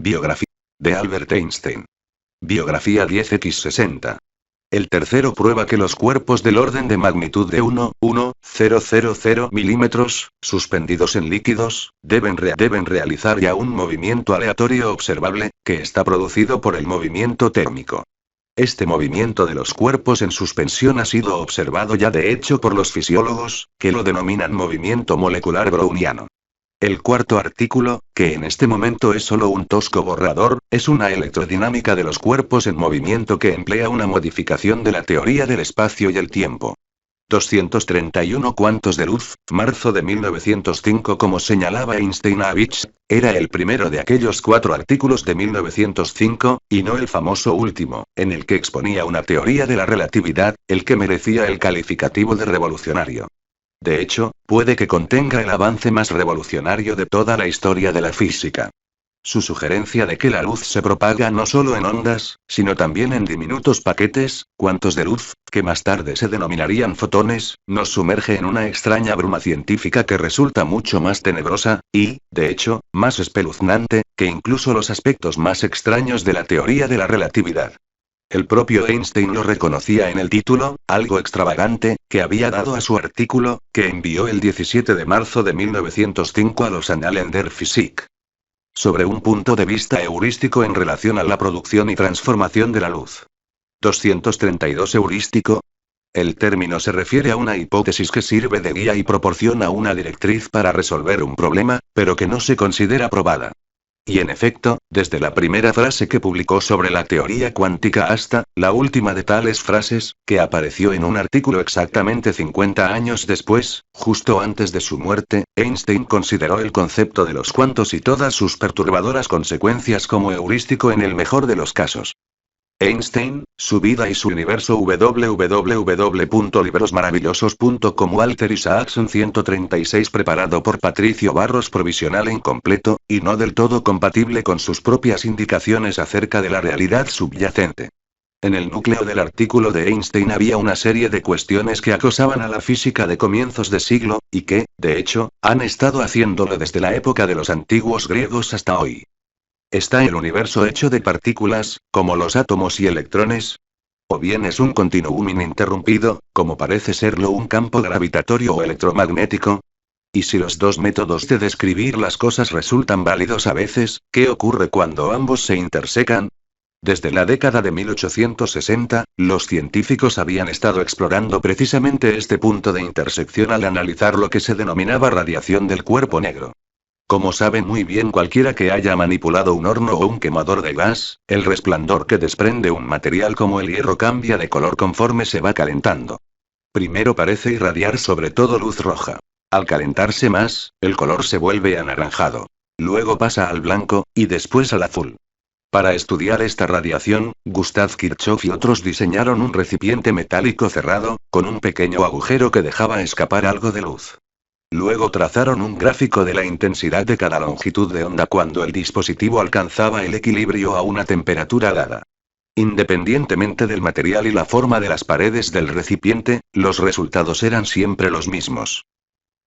Biografía de Albert Einstein. Biografía 10x60. El tercero prueba que los cuerpos del orden de magnitud de 1,000 milímetros, suspendidos en líquidos, deben realizar ya un movimiento aleatorio observable, que está producido por el movimiento térmico. Este movimiento de los cuerpos en suspensión ha sido observado ya de hecho por los fisiólogos, que lo denominan movimiento molecular browniano. El cuarto artículo, que en este momento es solo un tosco borrador, es una electrodinámica de los cuerpos en movimiento que emplea una modificación de la teoría del espacio y el tiempo. 231 cuantos de luz, marzo de 1905. Como señalaba Einsteinavich, era el primero de aquellos 4 artículos de 1905, y no el famoso último, en el que exponía una teoría de la relatividad, el que merecía el calificativo de revolucionario. De hecho, puede que contenga el avance más revolucionario de toda la historia de la física. Su sugerencia de que la luz se propaga no solo en ondas, sino también en diminutos paquetes, cuantos de luz, que más tarde se denominarían fotones, nos sumerge en una extraña bruma científica que resulta mucho más tenebrosa, y, de hecho, más espeluznante, que incluso los aspectos más extraños de la teoría de la relatividad. El propio Einstein lo reconocía en el título, algo extravagante, que había dado a su artículo, que envió el 17 de marzo de 1905 a los Annalen der Physik. Sobre un punto de vista heurístico en relación a la producción y transformación de la luz. 232 heurístico. El término se refiere a una hipótesis que sirve de guía y proporciona una directriz para resolver un problema, pero que no se considera probada. Y en efecto, desde la primera frase que publicó sobre la teoría cuántica hasta la última de tales frases, que apareció en un artículo exactamente 50 años después, justo antes de su muerte, Einstein consideró el concepto de los cuantos y todas sus perturbadoras consecuencias como heurístico en el mejor de los casos. Einstein, su vida y su universo. www.librosmaravillosos.com. Walter Isaacson 136. Preparado por Patricio Barros. Provisional e incompleto, y no del todo compatible con sus propias indicaciones acerca de la realidad subyacente. En el núcleo del artículo de Einstein había una serie de cuestiones que acosaban a la física de comienzos de siglo, y que, de hecho, han estado haciéndolo desde la época de los antiguos griegos hasta hoy. ¿Está el universo hecho de partículas, como los átomos y electrones? ¿O bien es un continuum ininterrumpido, como parece serlo un campo gravitatorio o electromagnético? Y si los dos métodos de describir las cosas resultan válidos a veces, ¿qué ocurre cuando ambos se intersecan? Desde la década de 1860, los científicos habían estado explorando precisamente este punto de intersección al analizar lo que se denominaba radiación del cuerpo negro. Como sabe muy bien cualquiera que haya manipulado un horno o un quemador de gas, el resplandor que desprende un material como el hierro cambia de color conforme se va calentando. Primero parece irradiar sobre todo luz roja. Al calentarse más, el color se vuelve anaranjado. Luego pasa al blanco, y después al azul. Para estudiar esta radiación, Gustav Kirchhoff y otros diseñaron un recipiente metálico cerrado, con un pequeño agujero que dejaba escapar algo de luz. Luego trazaron un gráfico de la intensidad de cada longitud de onda cuando el dispositivo alcanzaba el equilibrio a una temperatura dada. Independientemente del material y la forma de las paredes del recipiente, los resultados eran siempre los mismos.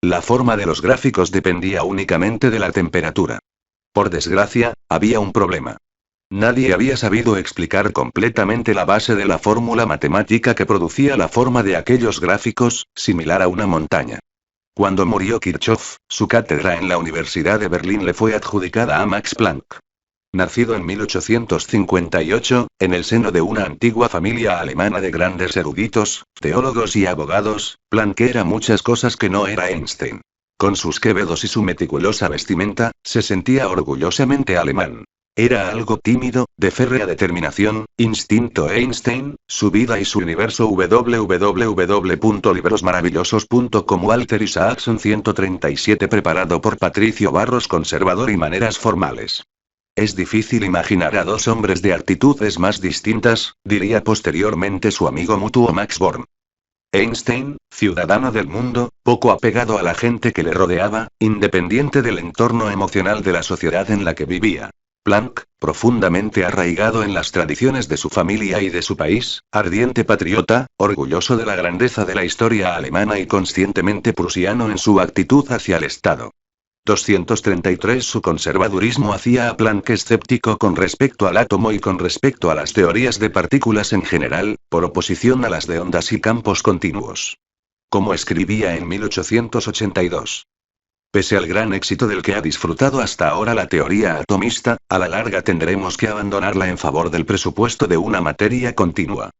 La forma de los gráficos dependía únicamente de la temperatura. Por desgracia, había un problema. Nadie había sabido explicar completamente la base de la fórmula matemática que producía la forma de aquellos gráficos, similar a una montaña. Cuando murió Kirchhoff, su cátedra en la Universidad de Berlín le fue adjudicada a Max Planck. Nacido en 1858, en el seno de una antigua familia alemana de grandes eruditos, teólogos y abogados, Planck era muchas cosas que no era Einstein. Con sus quevedos y su meticulosa vestimenta, se sentía orgullosamente alemán. Era algo tímido, de férrea determinación, instinto Einstein, su vida y su universo. www.librosmaravillosos.com. Walter Isaacson 137. Preparado por Patricio Barros. Conservador y maneras formales. Es difícil imaginar a dos hombres de actitudes más distintas, diría posteriormente su amigo mutuo Max Born. Einstein, ciudadano del mundo, poco apegado a la gente que le rodeaba, independiente del entorno emocional de la sociedad en la que vivía. Planck, profundamente arraigado en las tradiciones de su familia y de su país, ardiente patriota, orgulloso de la grandeza de la historia alemana y conscientemente prusiano en su actitud hacia el Estado. 233 Su conservadurismo hacía a Planck escéptico con respecto al átomo y con respecto a las teorías de partículas en general, por oposición a las de ondas y campos continuos. Como escribía en 1882. Pese al gran éxito del que ha disfrutado hasta ahora la teoría atomista, a la larga tendremos que abandonarla en favor del presupuesto de una materia continua.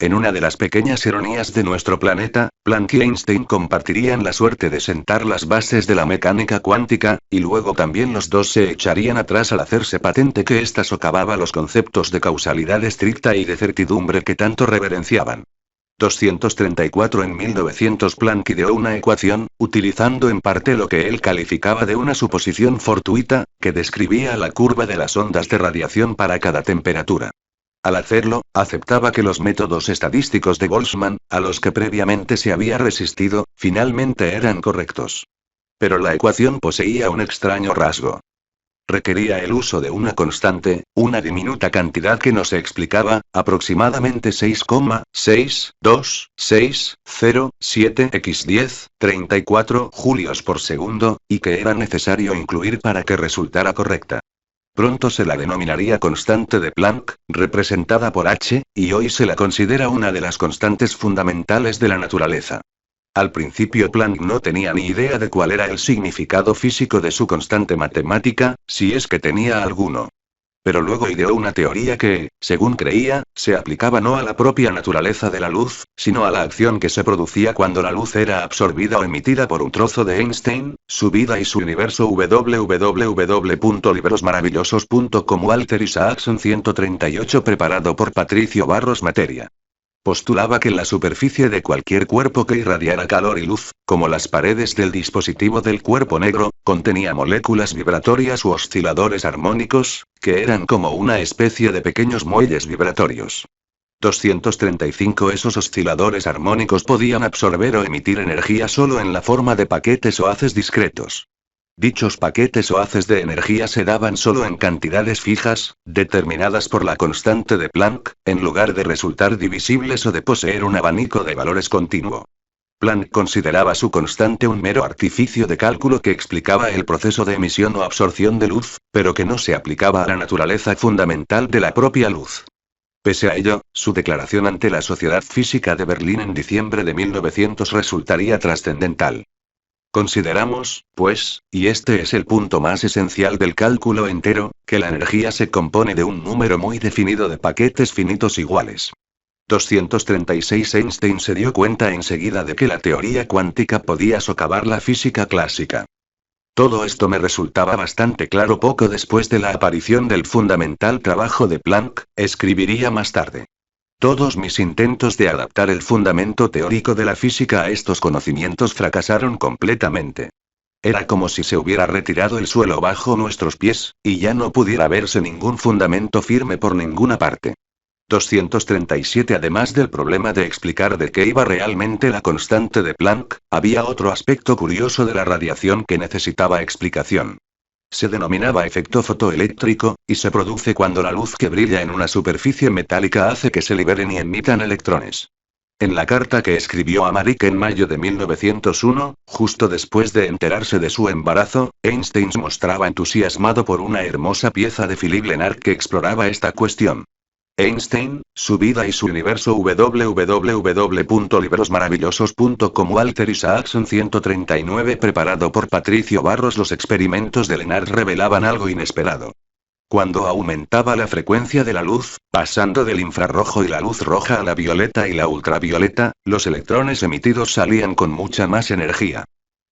En una de las pequeñas ironías de nuestro planeta, Planck y Einstein compartirían la suerte de sentar las bases de la mecánica cuántica, y luego también los dos se echarían atrás al hacerse patente que ésta socavaba los conceptos de causalidad estricta y de certidumbre que tanto reverenciaban. 234 En 1900 Planck ideó una ecuación, utilizando en parte lo que él calificaba de una suposición fortuita, que describía la curva de las ondas de radiación para cada temperatura. Al hacerlo, aceptaba que los métodos estadísticos de Boltzmann, a los que previamente se había resistido, finalmente eran correctos. Pero la ecuación poseía un extraño rasgo. Requería el uso de una constante, una diminuta cantidad que no se explicaba, aproximadamente 6,62607 x10, 34 julios por segundo, y que era necesario incluir para que resultara correcta. Pronto se la denominaría constante de Planck, representada por h, y hoy se la considera una de las constantes fundamentales de la naturaleza. Al principio Planck no tenía ni idea de cuál era el significado físico de su constante matemática, si es que tenía alguno. Pero luego ideó una teoría que, según creía, se aplicaba no a la propia naturaleza de la luz, sino a la acción que se producía cuando la luz era absorbida o emitida por un trozo de Einstein, su vida y su universo. www.librosmaravillosos.com Walter Isaacson 138 Preparado por Patricio Barros Materia. Postulaba que la superficie de cualquier cuerpo que irradiara calor y luz, como las paredes del dispositivo del cuerpo negro, contenía moléculas vibratorias u osciladores armónicos, que eran como una especie de pequeños muelles vibratorios. 235 Esos osciladores armónicos podían absorber o emitir energía solo en la forma de paquetes o haces discretos. Dichos paquetes o haces de energía se daban solo en cantidades fijas, determinadas por la constante de Planck, en lugar de resultar divisibles o de poseer un abanico de valores continuo. Planck consideraba su constante un mero artificio de cálculo que explicaba el proceso de emisión o absorción de luz, pero que no se aplicaba a la naturaleza fundamental de la propia luz. Pese a ello, su declaración ante la Sociedad Física de Berlín en diciembre de 1900 resultaría trascendental. Consideramos, pues, y este es el punto más esencial del cálculo entero, que la energía se compone de un número muy definido de paquetes finitos iguales. 236 Einstein se dio cuenta enseguida de que la teoría cuántica podía socavar la física clásica. Todo esto me resultaba bastante claro poco después de la aparición del fundamental trabajo de Planck, escribiría más tarde. Todos mis intentos de adaptar el fundamento teórico de la física a estos conocimientos fracasaron completamente. Era como si se hubiera retirado el suelo bajo nuestros pies, y ya no pudiera verse ningún fundamento firme por ninguna parte. 237 Además del problema de explicar de qué iba realmente la constante de Planck, había otro aspecto curioso de la radiación que necesitaba explicación. Se denominaba efecto fotoeléctrico, y se produce cuando la luz que brilla en una superficie metálica hace que se liberen y emitan electrones. En la carta que escribió a Marie en mayo de 1901, justo después de enterarse de su embarazo, Einstein se mostraba entusiasmado por una hermosa pieza de Philippe Lenard que exploraba esta cuestión. Einstein, su vida y su universo. www.librosmaravillosos.com Walter Isaacson 139 Preparado por Patricio Barros. Los experimentos de Lenard revelaban algo inesperado. Cuando aumentaba la frecuencia de la luz, pasando del infrarrojo y la luz roja a la violeta y la ultravioleta, los electrones emitidos salían con mucha más energía.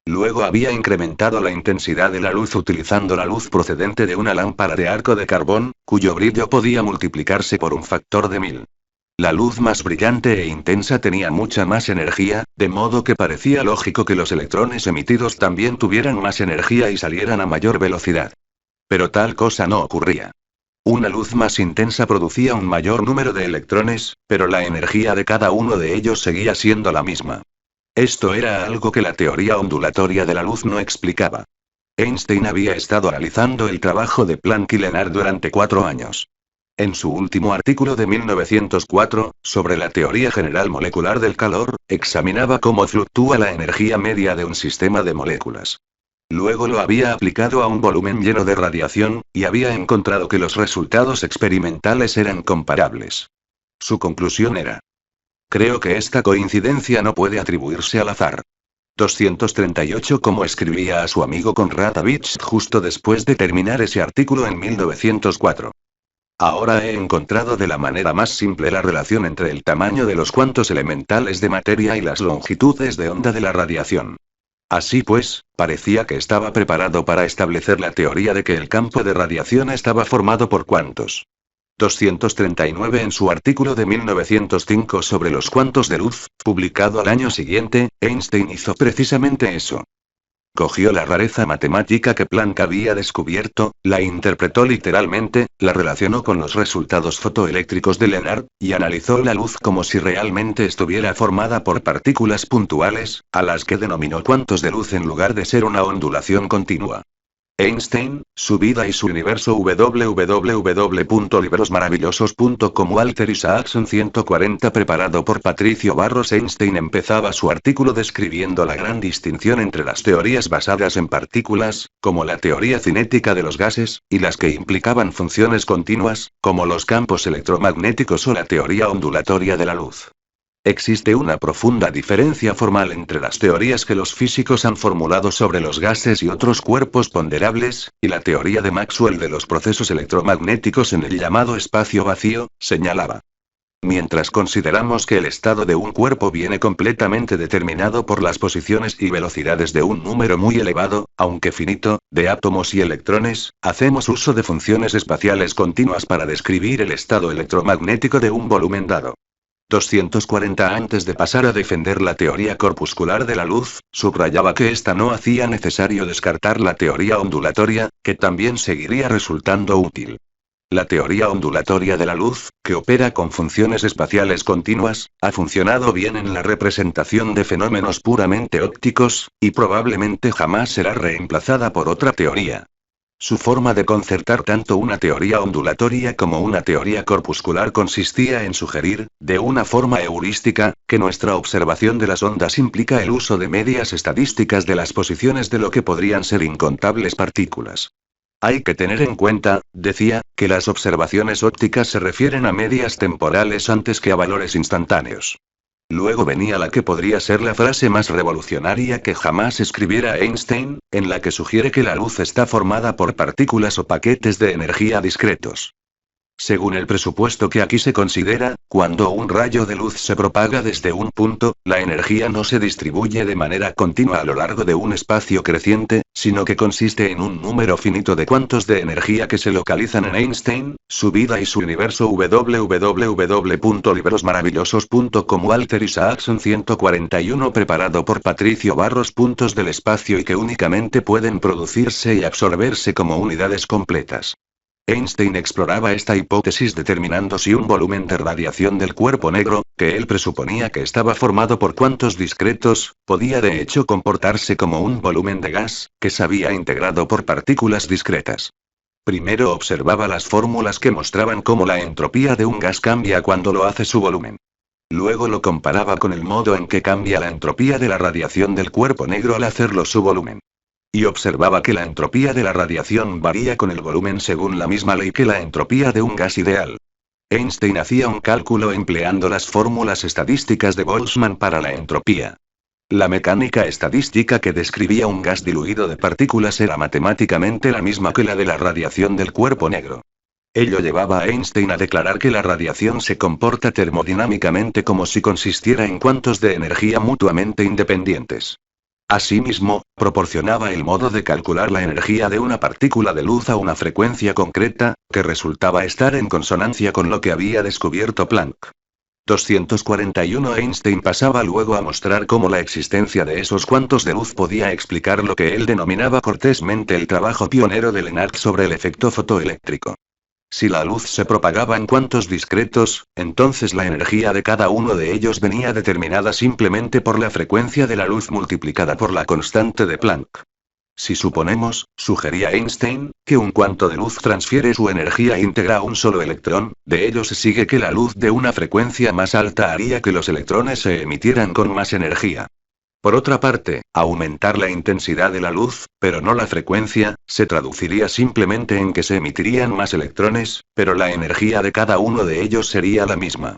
Luego había incrementado la intensidad de la luz utilizando la luz procedente de una lámpara de arco de carbón, cuyo brillo podía multiplicarse por un factor de 1000. La luz más brillante e intensa tenía mucha más energía, de modo que parecía lógico que los electrones emitidos también tuvieran más energía y salieran a mayor velocidad. Pero tal cosa no ocurría. Una luz más intensa producía un mayor número de electrones, pero la energía de cada uno de ellos seguía siendo la misma. Esto era algo que la teoría ondulatoria de la luz no explicaba. Einstein había estado analizando el trabajo de Planck y Lenard durante 4 años. En su último artículo de 1904, sobre la teoría general molecular del calor, examinaba cómo fluctúa la energía media de un sistema de moléculas. Luego lo había aplicado a un volumen lleno de radiación, y había encontrado que los resultados experimentales eran comparables. Su conclusión era: creo que esta coincidencia no puede atribuirse al azar. 238 Como escribía a su amigo Conrad Abitsch justo después de terminar ese artículo en 1904. Ahora he encontrado de la manera más simple la relación entre el tamaño de los cuantos elementales de materia y las longitudes de onda de la radiación. Así pues, parecía que estaba preparado para establecer la teoría de que el campo de radiación estaba formado por cuantos. 239 En su artículo de 1905 sobre los cuantos de luz, publicado al año siguiente, Einstein hizo precisamente eso. Cogió la rareza matemática que Planck había descubierto, la interpretó literalmente, la relacionó con los resultados fotoeléctricos de Lenard, y analizó la luz como si realmente estuviera formada por partículas puntuales, a las que denominó cuantos de luz en lugar de ser una ondulación continua. Einstein, su vida y su universo. www.librosmaravillosos.com Walter Isaacson 140 Preparado por Patricio Barros. Einstein empezaba su artículo describiendo la gran distinción entre las teorías basadas en partículas, como la teoría cinética de los gases, y las que implicaban funciones continuas, como los campos electromagnéticos o la teoría ondulatoria de la luz. Existe una profunda diferencia formal entre las teorías que los físicos han formulado sobre los gases y otros cuerpos ponderables, y la teoría de Maxwell de los procesos electromagnéticos en el llamado espacio vacío, señalaba. Mientras consideramos que el estado de un cuerpo viene completamente determinado por las posiciones y velocidades de un número muy elevado, aunque finito, de átomos y electrones, hacemos uso de funciones espaciales continuas para describir el estado electromagnético de un volumen dado. 240 Antes de pasar a defender la teoría corpuscular de la luz, subrayaba que ésta no hacía necesario descartar la teoría ondulatoria, que también seguiría resultando útil. La teoría ondulatoria de la luz, que opera con funciones espaciales continuas, ha funcionado bien en la representación de fenómenos puramente ópticos, y probablemente jamás será reemplazada por otra teoría. Su forma de concertar tanto una teoría ondulatoria como una teoría corpuscular consistía en sugerir, de una forma heurística, que nuestra observación de las ondas implica el uso de medias estadísticas de las posiciones de lo que podrían ser incontables partículas. Hay que tener en cuenta, decía, que las observaciones ópticas se refieren a medias temporales antes que a valores instantáneos. Luego venía la que podría ser la frase más revolucionaria que jamás escribiera Einstein, en la que sugiere que la luz está formada por partículas o paquetes de energía discretos. Según el presupuesto que aquí se considera, cuando un rayo de luz se propaga desde un punto, la energía no se distribuye de manera continua a lo largo de un espacio creciente, sino que consiste en un número finito de cuantos de energía que se localizan en Einstein, su vida y su universo. www.librosmaravillosos.com Walter Isaacson 141 Preparado por Patricio Barros Puntos del espacio y que únicamente pueden producirse y absorberse como unidades completas. Einstein exploraba esta hipótesis determinando si un volumen de radiación del cuerpo negro, que él presuponía que estaba formado por cuantos discretos, podía de hecho comportarse como un volumen de gas, que se había integrado por partículas discretas. Primero observaba las fórmulas que mostraban cómo la entropía de un gas cambia cuando lo hace su volumen. Luego lo comparaba con el modo en que cambia la entropía de la radiación del cuerpo negro al hacerlo su volumen. Y observaba que la entropía de la radiación varía con el volumen según la misma ley que la entropía de un gas ideal. Einstein hacía un cálculo empleando las fórmulas estadísticas de Boltzmann para la entropía. La mecánica estadística que describía un gas diluido de partículas era matemáticamente la misma que la de la radiación del cuerpo negro. Ello llevaba a Einstein a declarar que la radiación se comporta termodinámicamente como si consistiera en cuantos de energía mutuamente independientes. Asimismo, proporcionaba el modo de calcular la energía de una partícula de luz a una frecuencia concreta, que resultaba estar en consonancia con lo que había descubierto Planck. 241 Einstein pasaba luego a mostrar cómo la existencia de esos cuantos de luz podía explicar lo que él denominaba cortésmente el trabajo pionero de Lenard sobre el efecto fotoeléctrico. Si la luz se propagaba en cuantos discretos, entonces la energía de cada uno de ellos venía determinada simplemente por la frecuencia de la luz multiplicada por la constante de Planck. Si suponemos, sugería Einstein, que un cuanto de luz transfiere su energía íntegra a un solo electrón, de ello se sigue que la luz de una frecuencia más alta haría que los electrones se emitieran con más energía. Por otra parte, aumentar la intensidad de la luz, pero no la frecuencia, se traduciría simplemente en que se emitirían más electrones, pero la energía de cada uno de ellos sería la misma.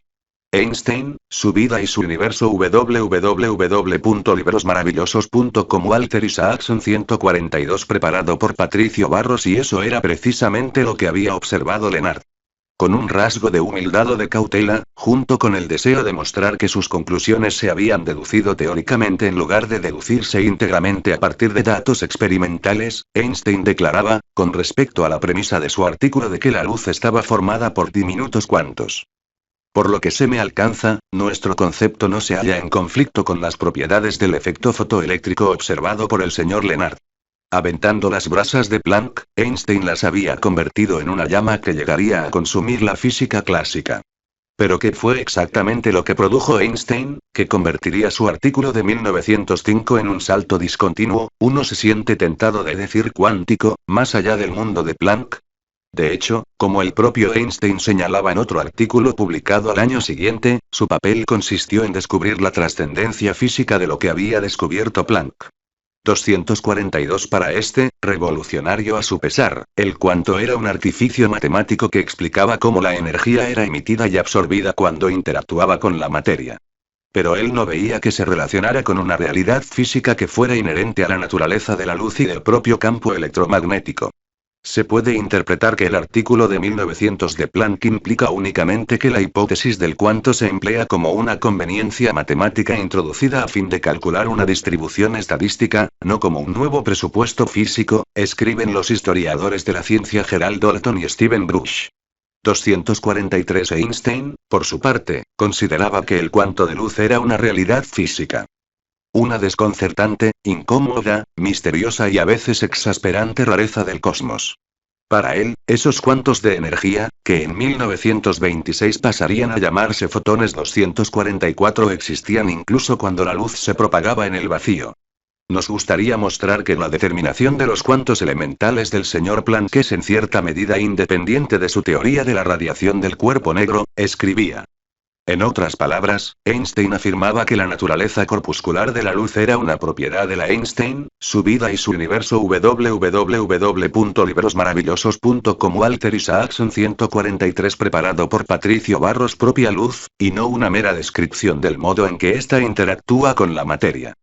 Einstein, su vida y su universo www.librosmaravillosos.com Walter Isaacson 142 preparado por Patricio Barros y eso era precisamente lo que había observado Leonard. Con un rasgo de humildad o de cautela, junto con el deseo de mostrar que sus conclusiones se habían deducido teóricamente en lugar de deducirse íntegramente a partir de datos experimentales, Einstein declaraba, con respecto a la premisa de su artículo de que la luz estaba formada por diminutos cuantos. Por lo que se me alcanza, nuestro concepto no se halla en conflicto con las propiedades del efecto fotoeléctrico observado por el señor Leonard. Aventando las brasas de Planck, Einstein las había convertido en una llama que llegaría a consumir la física clásica. Pero ¿qué fue exactamente lo que produjo Einstein, que convertiría su artículo de 1905 en un salto discontinuo, uno se siente tentado de decir cuántico, más allá del mundo de Planck? De hecho, como el propio Einstein señalaba en otro artículo publicado al año siguiente, su papel consistió en descubrir la trascendencia física de lo que había descubierto Planck. 242 Para este, revolucionario a su pesar, el cuanto era un artificio matemático que explicaba cómo la energía era emitida y absorbida cuando interactuaba con la materia. Pero él no veía que se relacionara con una realidad física que fuera inherente a la naturaleza de la luz y del propio campo electromagnético. Se puede interpretar que el artículo de 1900 de Planck implica únicamente que la hipótesis del cuanto se emplea como una conveniencia matemática introducida a fin de calcular una distribución estadística, no como un nuevo presupuesto físico, escriben los historiadores de la ciencia Gerald Dalton y Stephen Brush. 243 Einstein, por su parte, consideraba que el cuanto de luz era una realidad física. Una desconcertante, incómoda, misteriosa y a veces exasperante rareza del cosmos. Para él, esos cuantos de energía, que en 1926 pasarían a llamarse fotones 244 existían incluso cuando la luz se propagaba en el vacío. Nos gustaría mostrar que la determinación de los cuantos elementales del señor Planck es en cierta medida independiente de su teoría de la radiación del cuerpo negro, escribía. En otras palabras, Einstein afirmaba que la naturaleza corpuscular de la luz era una propiedad de la Einstein, su vida y su universo www.librosmaravillosos.com Walter Isaacson 143 preparado por Patricio Barros propia luz, y no una mera descripción del modo en que ésta interactúa con la materia.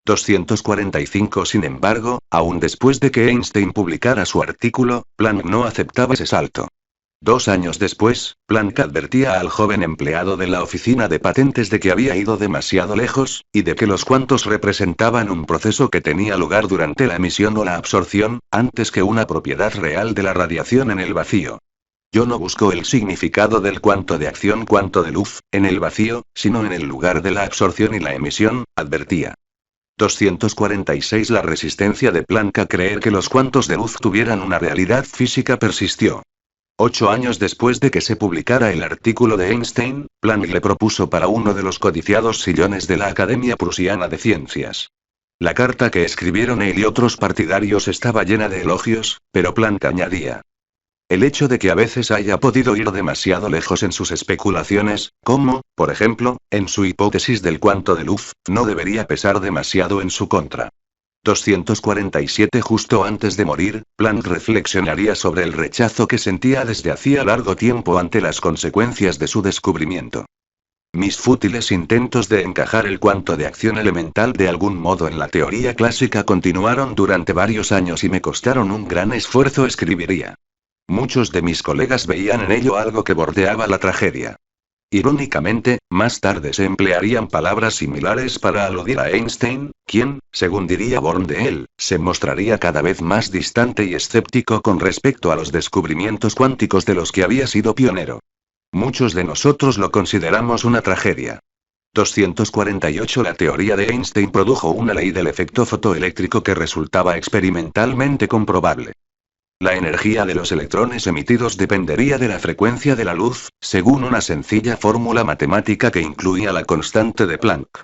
245 Sin embargo, aún después de que Einstein publicara su artículo, Planck no aceptaba ese salto. 2 años después, Planck advertía al joven empleado de la oficina de patentes de que había ido demasiado lejos, y de que los cuantos representaban un proceso que tenía lugar durante la emisión o la absorción, antes que una propiedad real de la radiación en el vacío. Yo no busco el significado del cuanto de acción cuanto de luz, en el vacío, sino en el lugar de la absorción y la emisión, advertía. 246 La resistencia de Planck a creer que los cuantos de luz tuvieran una realidad física persistió. 8 años después de que se publicara el artículo de Einstein, Planck le propuso para uno de los codiciados sillones de la Academia Prusiana de Ciencias. La carta que escribieron él y otros partidarios estaba llena de elogios, pero Planck añadía. El hecho de que a veces haya podido ir demasiado lejos en sus especulaciones, como, por ejemplo, en su hipótesis del cuanto de luz, no debería pesar demasiado en su contra. 247 Justo antes de morir, Planck reflexionaría sobre el rechazo que sentía desde hacía largo tiempo ante las consecuencias de su descubrimiento. Mis fútiles intentos de encajar el cuanto de acción elemental de algún modo en la teoría clásica continuaron durante varios años y me costaron un gran esfuerzo, escribiría. Muchos de mis colegas veían en ello algo que bordeaba la tragedia. Irónicamente, más tarde se emplearían palabras similares para aludir a Einstein, quien, según diría Born de él, se mostraría cada vez más distante y escéptico con respecto a los descubrimientos cuánticos de los que había sido pionero. Muchos de nosotros lo consideramos una tragedia. 248 La teoría de Einstein produjo una ley del efecto fotoeléctrico que resultaba experimentalmente comprobable. La energía de los electrones emitidos dependería de la frecuencia de la luz, según una sencilla fórmula matemática que incluía la constante de Planck.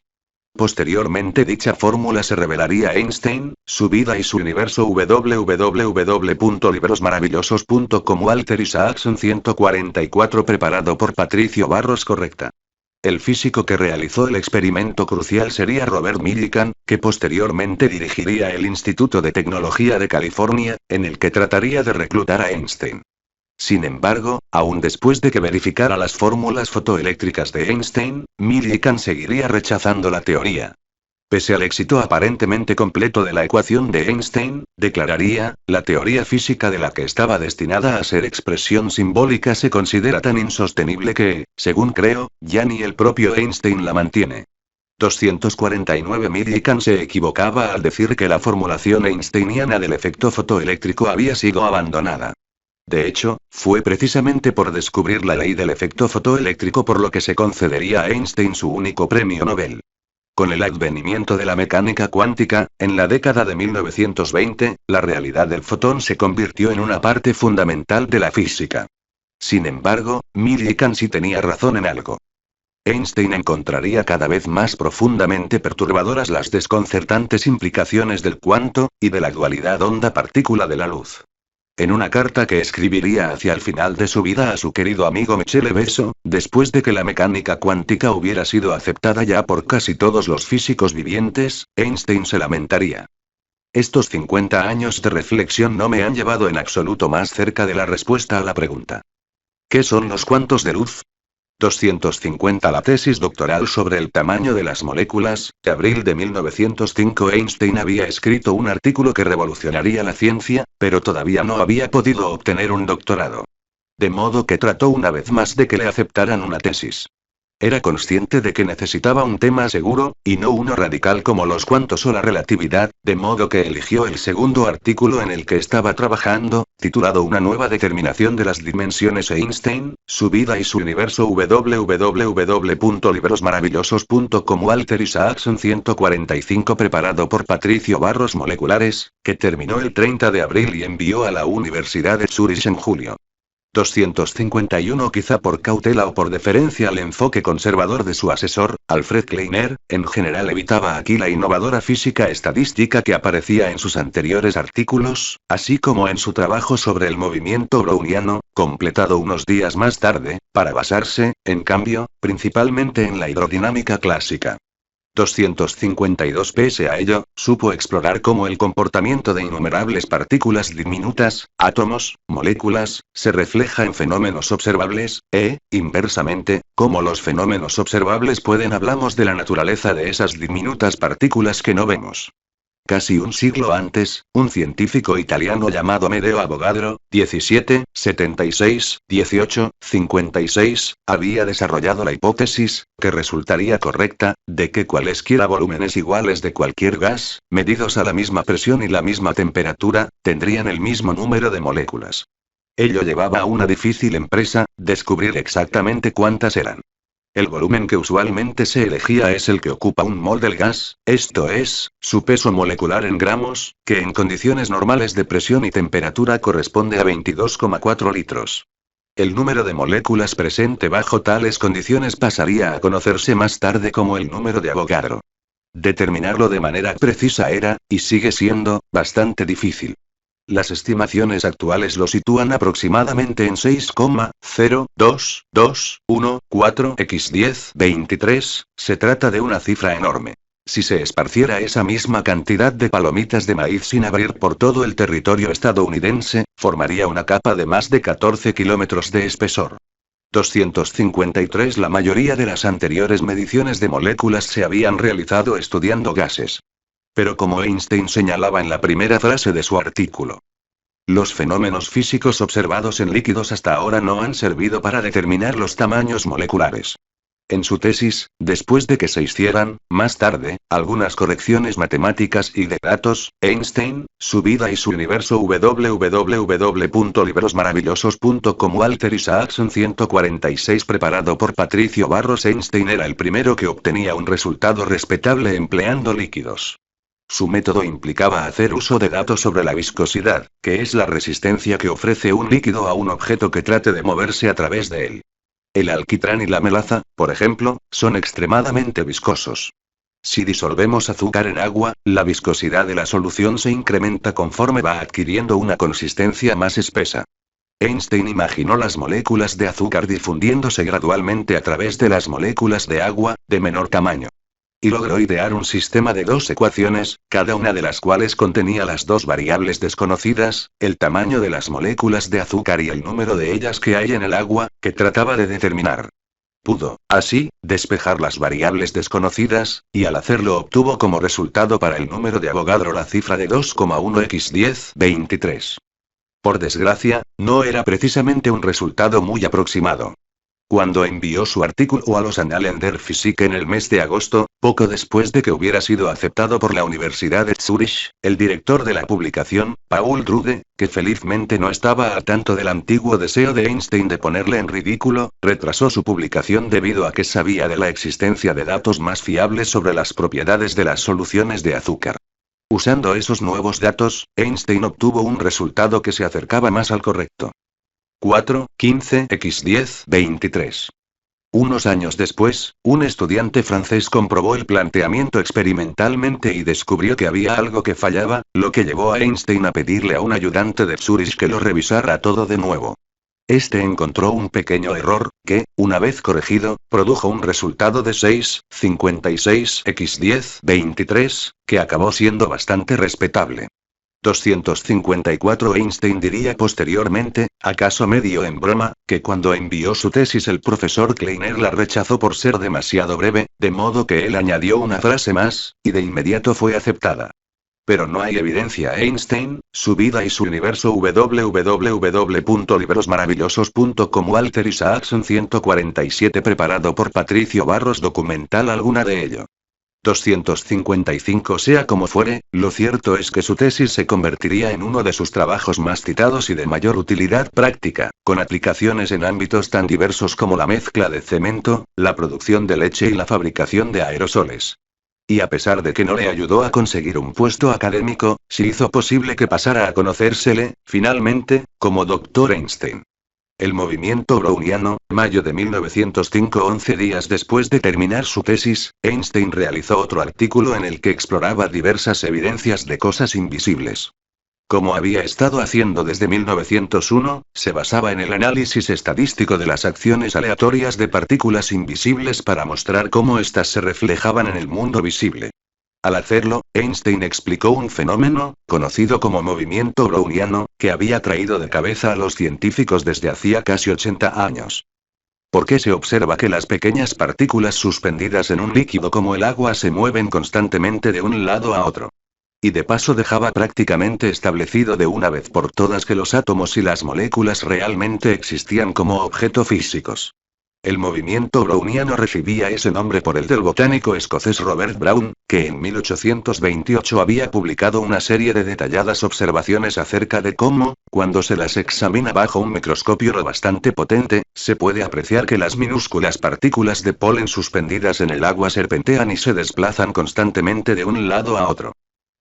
Posteriormente dicha fórmula se revelaría a Einstein, su vida y su universo www.librosmaravillosos.com Walter Isaacson 144 preparado por Patricio Barros correcta. el físico que realizó el experimento crucial sería Robert Millikan, que posteriormente dirigiría el Instituto de Tecnología de California, en el que trataría de reclutar a Einstein. Sin embargo, aún después de que verificara las fórmulas fotoeléctricas de Einstein, Millikan seguiría rechazando la teoría. Pese al éxito aparentemente completo de la ecuación de Einstein, declararía, la teoría física de la que estaba destinada a ser expresión simbólica se considera tan insostenible que, según creo, ya ni el propio Einstein la mantiene. 249 Millikan se equivocaba al decir que la formulación einsteiniana del efecto fotoeléctrico había sido abandonada. De hecho, fue precisamente por descubrir la ley del efecto fotoeléctrico por lo que se concedería a Einstein su único premio Nobel. Con el advenimiento de la mecánica cuántica, en la década de 1920, la realidad del fotón se convirtió en una parte fundamental de la física. Sin embargo, Millikan sí tenía razón en algo. Einstein encontraría cada vez más profundamente perturbadoras las desconcertantes implicaciones del cuanto, y de la dualidad onda-partícula de la luz. En una carta que escribiría hacia el final de su vida a su querido amigo Michele Besso, después de que la mecánica cuántica hubiera sido aceptada ya por casi todos los físicos vivientes, Einstein se lamentaría. Estos 50 años de reflexión no me han llevado en absoluto más cerca de la respuesta a la pregunta. ¿Qué son los cuantos de luz? 250 La tesis doctoral sobre el tamaño de las moléculas, de abril de 1905 Einstein había escrito un artículo que revolucionaría la ciencia, pero todavía no había podido obtener un doctorado. De modo que trató una vez más de que le aceptaran una tesis. Era consciente de que necesitaba un tema seguro, y no uno radical como los cuantos o la relatividad, de modo que eligió el segundo artículo en el que estaba trabajando, titulado Una nueva determinación de las dimensiones Einstein, su vida y su universo www.librosmaravillosos.com Walter Isaacson 145 preparado por Patricio Barros Moleculares, que terminó el 30 de abril y envió a la Universidad de Zúrich en julio. 251 Quizá por cautela o por deferencia al enfoque conservador de su asesor, Alfred Kleiner, en general evitaba aquí la innovadora física estadística que aparecía en sus anteriores artículos, así como en su trabajo sobre el movimiento browniano, completado unos días más tarde, para basarse, en cambio, principalmente en la hidrodinámica clásica. 252 Pese a ello, supo explorar cómo el comportamiento de innumerables partículas diminutas, átomos, moléculas, se refleja en fenómenos observables, inversamente, cómo los fenómenos observables pueden hablamos de la naturaleza de esas diminutas partículas que no vemos. Casi un siglo antes, un científico italiano llamado Amedeo Avogadro, 1856, había desarrollado la hipótesis, que resultaría correcta, de que cualesquiera volúmenes iguales de cualquier gas, medidos a la misma presión y la misma temperatura, tendrían el mismo número de moléculas. Ello llevaba a una difícil empresa, descubrir exactamente cuántas eran. El volumen que usualmente se elegía es el que ocupa un mol del gas, esto es, su peso molecular en gramos, que en condiciones normales de presión y temperatura corresponde a 22,4 litros. El número de moléculas presente bajo tales condiciones pasaría a conocerse más tarde como el número de Avogadro. Determinarlo de manera precisa era, y sigue siendo, bastante difícil. Las estimaciones actuales lo sitúan aproximadamente en 6,02214x1023, se trata de una cifra enorme. Si se esparciera esa misma cantidad de palomitas de maíz sin abrir por todo el territorio estadounidense, formaría una capa de más de 14 kilómetros de espesor. 253 La mayoría de las anteriores mediciones de moléculas se habían realizado estudiando gases. Pero como Einstein señalaba en la primera frase de su artículo, los fenómenos físicos observados en líquidos hasta ahora no han servido para determinar los tamaños moleculares. En su tesis, después de que se hicieran, más tarde, algunas correcciones matemáticas y de datos, Einstein, su vida y su universo www.librosmaravillosos.com Walter Isaacson 146 preparado por Patricio Barros Einstein era el primero que obtenía un resultado respetable empleando líquidos. Su método implicaba hacer uso de datos sobre la viscosidad, que es la resistencia que ofrece un líquido a un objeto que trate de moverse a través de él. El alquitrán y la melaza, por ejemplo, son extremadamente viscosos. Si disolvemos azúcar en agua, la viscosidad de la solución se incrementa conforme va adquiriendo una consistencia más espesa. Einstein imaginó las moléculas de azúcar difundiéndose gradualmente a través de las moléculas de agua, de menor tamaño. Y logró idear un sistema de dos ecuaciones, cada una de las cuales contenía las dos variables desconocidas, el tamaño de las moléculas de azúcar y el número de ellas que hay en el agua, que trataba de determinar. Pudo, así, despejar las variables desconocidas, y al hacerlo obtuvo como resultado para el número de Avogadro la cifra de 2,1×1023. Por desgracia, no era precisamente un resultado muy aproximado. Cuando envió su artículo a los Annalen der Physik en el mes de agosto, poco después de que hubiera sido aceptado por la Universidad de Zúrich, el director de la publicación, Paul Drude, que felizmente no estaba al tanto del antiguo deseo de Einstein de ponerle en ridículo, retrasó su publicación debido a que sabía de la existencia de datos más fiables sobre las propiedades de las soluciones de azúcar. Usando esos nuevos datos, Einstein obtuvo un resultado que se acercaba más al correcto. 4,15×1023. Unos años después, un estudiante francés comprobó el planteamiento experimentalmente y descubrió que había algo que fallaba, lo que llevó a Einstein a pedirle a un ayudante de Zúrich que lo revisara todo de nuevo. Este encontró un pequeño error, que, una vez corregido, produjo un resultado de 6,56×1023, que acabó siendo bastante respetable. 254 Einstein diría posteriormente, acaso medio en broma, que cuando envió su tesis el profesor Kleiner la rechazó por ser demasiado breve, de modo que él añadió una frase más, y de inmediato fue aceptada. Pero no hay evidencia. Einstein, su vida y su universo. www.librosmaravillosos.com. Walter Isaacson 147 preparado por Patricio Barros. Documental alguna de ello. 255. Sea como fuere, lo cierto es que su tesis se convertiría en uno de sus trabajos más citados y de mayor utilidad práctica, con aplicaciones en ámbitos tan diversos como la mezcla de cemento, la producción de leche y la fabricación de aerosoles. Y a pesar de que no le ayudó a conseguir un puesto académico, sí hizo posible que pasara a conocérsele, finalmente, como Dr. Einstein. El movimiento browniano, mayo de 1905. 11 días después de terminar su tesis, Einstein realizó otro artículo en el que exploraba diversas evidencias de cosas invisibles. Como había estado haciendo desde 1901, se basaba en el análisis estadístico de las acciones aleatorias de partículas invisibles para mostrar cómo éstas se reflejaban en el mundo visible. Al hacerlo, Einstein explicó un fenómeno, conocido como movimiento browniano, que había traído de cabeza a los científicos desde hacía casi 80 años. ¿Por qué se observa que las pequeñas partículas suspendidas en un líquido como el agua se mueven constantemente de un lado a otro? Y de paso dejaba prácticamente establecido de una vez por todas que los átomos y las moléculas realmente existían como objetos físicos. El movimiento browniano recibía ese nombre por el del botánico escocés Robert Brown, que en 1828 había publicado una serie de detalladas observaciones acerca de cómo, cuando se las examina bajo un microscopio lo bastante potente, se puede apreciar que las minúsculas partículas de polen suspendidas en el agua serpentean y se desplazan constantemente de un lado a otro.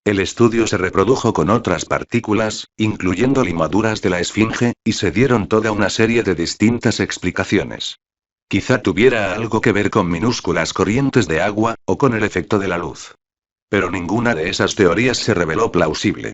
El estudio se reprodujo con otras partículas, incluyendo limaduras de la esfinge, y se dieron toda una serie de distintas explicaciones. Quizá tuviera algo que ver con minúsculas corrientes de agua, o con el efecto de la luz. Pero ninguna de esas teorías se reveló plausible.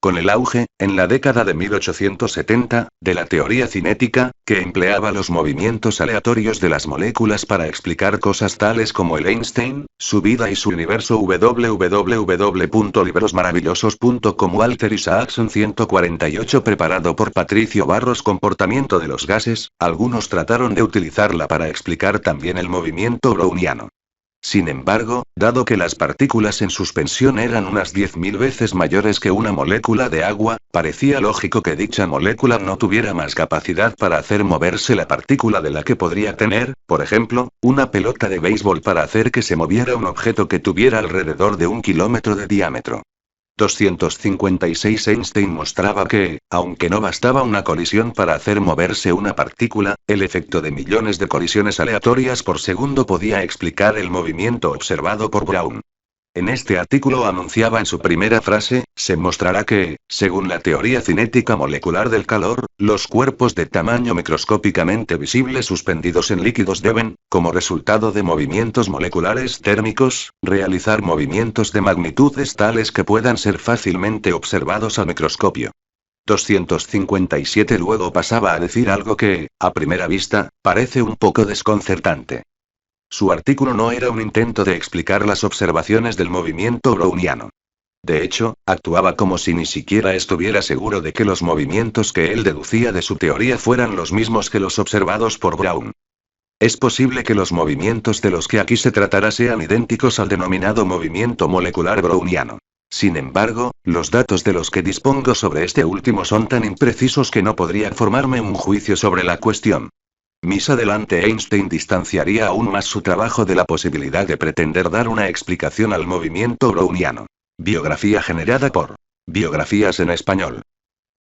Con el auge, en la década de 1870, de la teoría cinética, que empleaba los movimientos aleatorios de las moléculas para explicar cosas tales como el Einstein, su vida y su universo. www.librosmaravillosos.com. Walter Isaacson 148 preparado por Patricio Barros. Comportamiento de los gases. Algunos trataron de utilizarla para explicar también el movimiento browniano. Sin embargo, dado que las partículas en suspensión eran unas 10.000 veces mayores que una molécula de agua, parecía lógico que dicha molécula no tuviera más capacidad para hacer moverse la partícula de la que podría tener, por ejemplo, una pelota de béisbol para hacer que se moviera un objeto que tuviera alrededor de 1 kilómetro de diámetro. 256 Einstein mostraba que, aunque no bastaba una colisión para hacer moverse una partícula, el efecto de millones de colisiones aleatorias por segundo podía explicar el movimiento observado por Brown. En este artículo anunciaba en su primera frase, se mostrará que, según la teoría cinética molecular del calor, los cuerpos de tamaño microscópicamente visible suspendidos en líquidos deben, como resultado de movimientos moleculares térmicos, realizar movimientos de magnitudes tales que puedan ser fácilmente observados al microscopio. 257 Luego pasaba a decir algo que, a primera vista, parece un poco desconcertante. Su artículo no era un intento de explicar las observaciones del movimiento browniano. De hecho, actuaba como si ni siquiera estuviera seguro de que los movimientos que él deducía de su teoría fueran los mismos que los observados por Brown. Es posible que los movimientos de los que aquí se tratará sean idénticos al denominado movimiento molecular browniano. Sin embargo, los datos de los que dispongo sobre este último son tan imprecisos que no podría formarme un juicio sobre la cuestión. Más adelante Einstein distanciaría aún más su trabajo de la posibilidad de pretender dar una explicación al movimiento browniano. Biografía generada por Biografías en español.